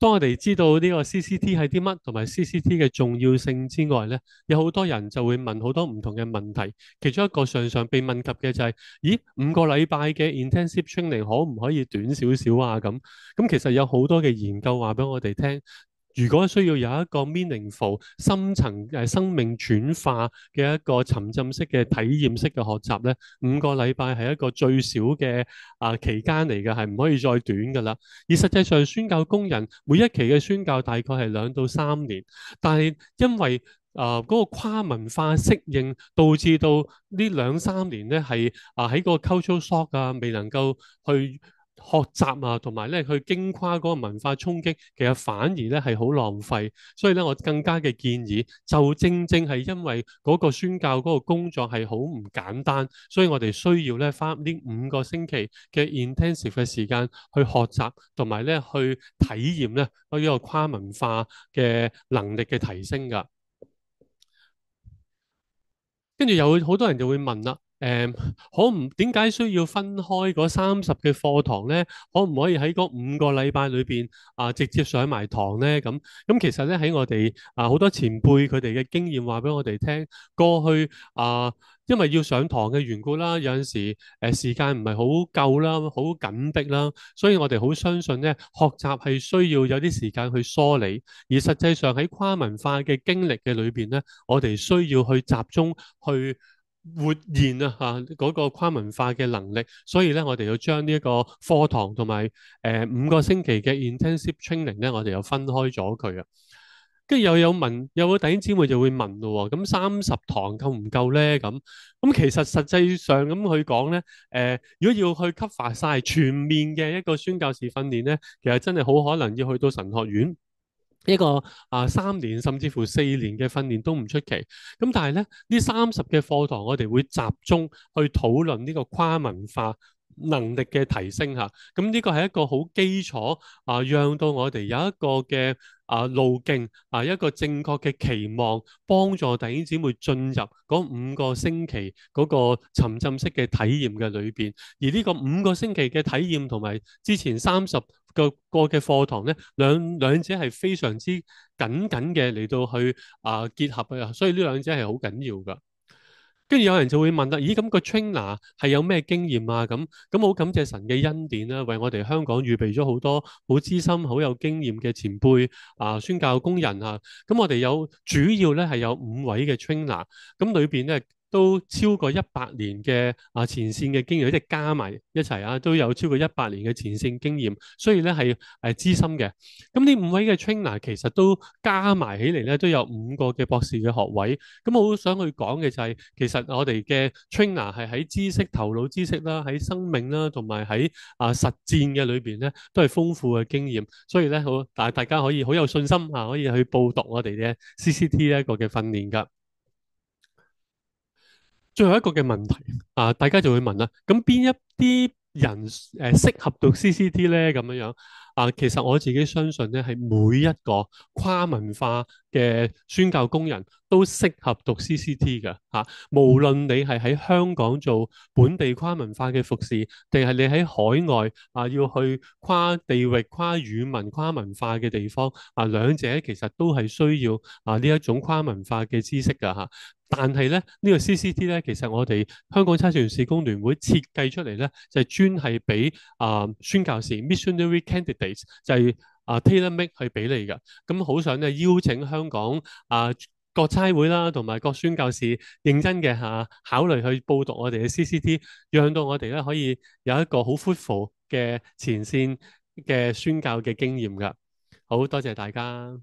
當我哋知道呢個 CCT 係啲乜，同埋 CCT 嘅重要性之外咧，有好多人就會問好多唔同嘅問題。其中一個常常被問及嘅就係：咦，5個禮拜嘅 intensive training 可唔可以短少少啊？咁其實有好多嘅研究話俾我哋聽。如果需要有一個 meaningful 深層生命轉化嘅一個沉浸式嘅體驗式嘅學習咧，5個禮拜係一個最少嘅期間嚟嘅，係唔可以再短噶啦。而實際上宣教工人每一期嘅宣教大概係2到3年，但係因為嗰個跨文化適應，導致到呢2、3年咧係喺個 cultural shock 未能夠去學習同埋咧去經跨嗰個文化衝擊，其實反而咧係好浪費。所以咧，我更加嘅建議，就正正係因為嗰個宣教嗰個工作係好唔簡單，所以我哋需要咧花呢5個星期嘅 intensive 嘅時間去學習，同埋咧去體驗咧呢個跨文化嘅能力嘅提升㗎。跟住有好多人就會問啦，點解需要分開嗰30嘅課堂呢？可唔可以喺嗰5個禮拜裏邊直接上埋堂呢？咁其實咧喺我哋好多前輩佢哋嘅經驗話俾我哋聽，過去因為要上堂嘅緣故啦，有陣時時間唔係好夠啦，好緊迫啦，所以我哋好相信咧學習係需要有啲時間去梳理，而實際上喺跨文化嘅經歷嘅裏邊咧，我哋需要去集中去活現嗰個跨文化嘅能力，所以咧我哋要將呢一個課堂同埋5個星期嘅 intensive training 咧，我哋又分開咗佢啊。跟住又有個弟兄姊妹就會問咯，咁30堂夠唔夠咧？咁其實實際上咁佢講咧，如果要去 cover 晒全面嘅一個宣教士訓練咧，其實真係好可能要去到神學院。一個3年甚至乎4年嘅訓練都唔出奇，咁但係咧呢30嘅課堂，我哋會集中去討論呢個跨文化能力嘅提升吓，咁呢個係一個好基礎讓到我哋有一個嘅路徑一個正確嘅期望，幫助弟兄姊妹進入嗰5個星期嗰個沉浸式嘅體驗嘅裏邊，而呢個5個星期嘅體驗同埋之前30個嘅課堂咧，兩者係非常之緊嘅嚟到去結合啊，所以呢兩者係好緊要噶。跟住有人就會問啦，咦，咁個 trainer 係有咩經驗啊？咁好感謝神嘅恩典啦，為我哋香港預備咗好多好資深、好有經驗嘅前輩宣教工人啊。咁我哋主要咧係有5位嘅 trainer，咁裏邊咧都超過100年嘅前線嘅經驗，即係加埋一齊都有超過100年嘅前線經驗，所以咧係資深嘅。咁呢5位嘅 trainer 其實都加埋起嚟咧，都有5個嘅博士嘅學位。咁我好想去講嘅就係，其實我哋嘅 trainer 係喺知識、頭腦知識啦，喺生命啦，同埋喺實戰嘅裏邊咧，都係豐富嘅經驗。所以咧，大家可以好有信心可以去報讀我哋嘅 CCT 一個嘅訓練㗎。最後一個嘅問題大家就會問啦，咁邊一啲人適合讀 CCT 咧？咁樣樣其實我自己相信咧，係每一個跨文化嘅宣教工人都適合讀 CCT 嘅無論你係喺香港做本地跨文化嘅服侍，定係你喺海外要去跨地域、跨語文、跨文化嘅地方兩者其實都係需要呢一種跨文化嘅知識㗎。但係咧，呢個 CCT 咧，其實我哋香港差傳事工聯會設計出嚟咧，就係專係俾宣教士 missionary candidates，就係tailor make 去俾你嘅。咁好想咧邀請香港各差會啦，同埋各宣教士認真嘅考慮去報讀我哋嘅 CCT，讓到我哋咧可以有一個好 fruitful 嘅前線嘅宣教嘅經驗㗎。好多謝大家。